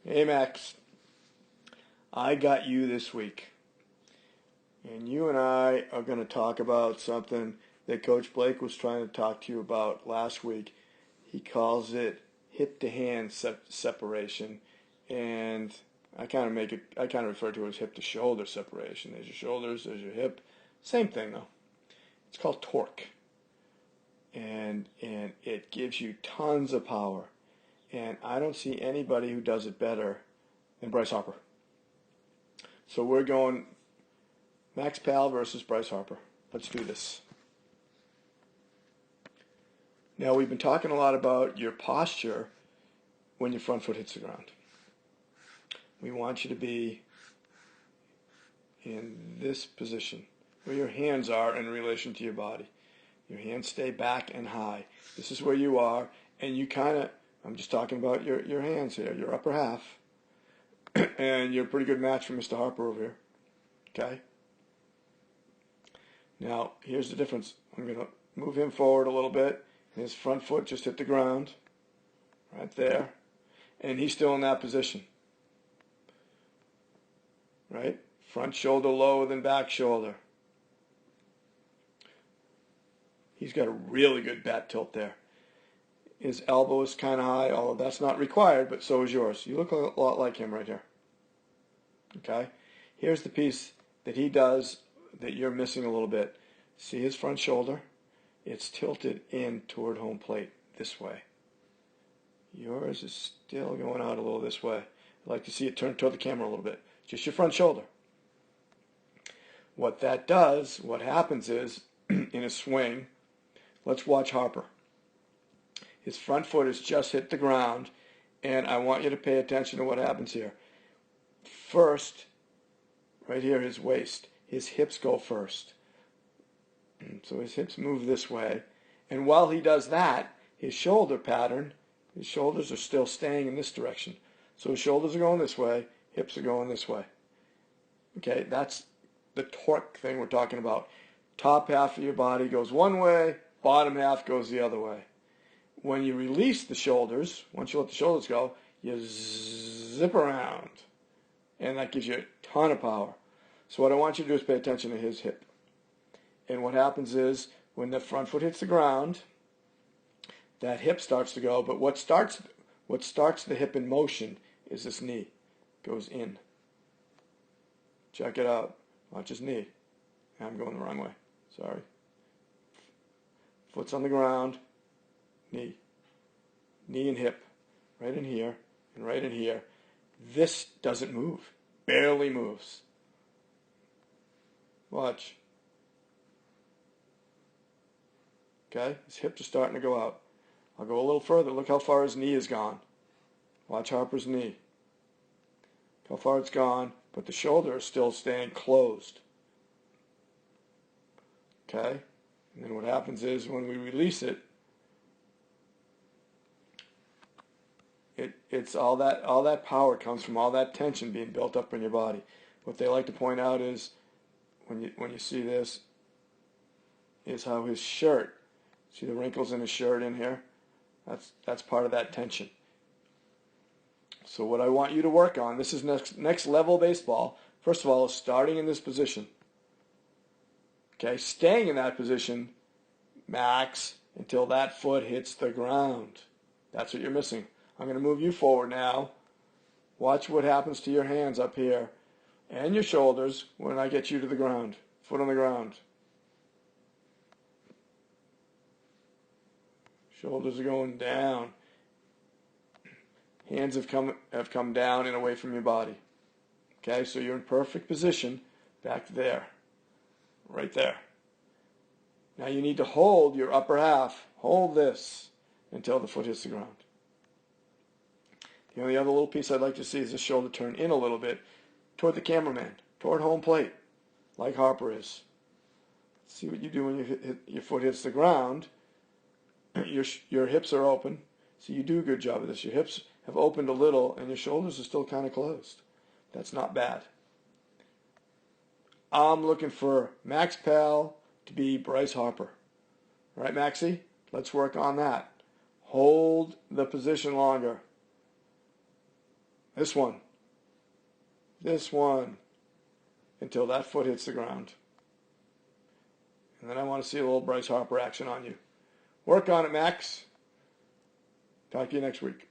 Hey Max, I got you this week, and you and I are going to talk about something that Coach Blake was trying to talk to you about last week. He calls it hip to hand separation, and I kind of refer to it as hip to shoulder separation. There's your shoulders, there's your hip, same thing though. It's called torque, and it gives you tons of power, and I don't see anybody who does it better than Bryce Harper. So we're going Max Pal versus Bryce Harper. Let's do this. Now, we've been talking a lot about your posture when your front foot hits the ground. We want you to be in this position where your hands are in relation to your body. Your hands stay back and high. This is where you are, and you I'm just talking about your hands here, your upper half. And you're a pretty good match for Mr. Harper over here. Okay? Now, here's the difference. I'm going to move him forward a little bit. His front foot just hit the ground. Right there. And he's still in that position. Right? Front shoulder lower than back shoulder. He's got a really good bat tilt there. His elbow is kind of high, although that's not required, but so is yours. You look a lot like him right here. Okay? Here's the piece that he does that you're missing a little bit. See his front shoulder? It's tilted in toward home plate this way. Yours is still going out a little this way. I'd like to see it turn toward the camera a little bit. Just your front shoulder. What that does, what happens is, in a swing, let's watch Harper. His front foot has just hit the ground, and I want you to pay attention to what happens here. First, right here, his waist. His hips go first. So his hips move this way. And while he does that, his shoulder pattern, his shoulders are still staying in this direction. So his shoulders are going this way, hips are going this way. Okay, that's the torque thing we're talking about. Top half of your body goes one way, bottom half goes the other way. When you release the shoulders, once you let the shoulders go, you zip around. And that gives you a ton of power. So what I want you to do is pay attention to his hip. And what happens is, when the front foot hits the ground, that hip starts to go. But what starts the hip in motion is this knee. Goes in. Check it out. Watch his knee. I'm going the wrong way. Sorry. Foot's on the ground. Knee. Knee and hip. Right in here and right in here. This doesn't move. Barely moves. Watch. Okay? His hips are starting to go out. I'll go a little further. Look how far his knee has gone. Watch Harper's knee. Look how far it's gone, but the shoulder is still staying closed. Okay? And then what happens is, when we release it, it's all that power comes from all that tension being built up in your body. What they like to point out is, when you see this, is how his shirt, see the wrinkles in his shirt in here? That's part of that tension. So what I want you to work on, this is next level baseball. First of all, is starting in this position. Okay, staying in that position, max, until that foot hits the ground. That's what you're missing. I'm going to move you forward now. Watch what happens to your hands up here and your shoulders when I get you to the ground. Foot on the ground. Shoulders are going down. Hands have come down and away from your body. Okay, so you're in perfect position back there. Right there. Now you need to hold your upper half. Hold this until the foot hits the ground. The only other little piece I'd like to see is the shoulder turn in a little bit toward the cameraman, toward home plate, like Harper is. See what you do when your foot hits the ground. Your hips are open, so you do a good job of this. Your hips have opened a little, and your shoulders are still kind of closed. That's not bad. I'm looking for Max Pal to be Bryce Harper. All right, Maxie? Let's work on that. Hold the position longer. This one. This one. Until that foot hits the ground. And then I want to see a little Bryce Harper action on you. Work on it, Max. Talk to you next week.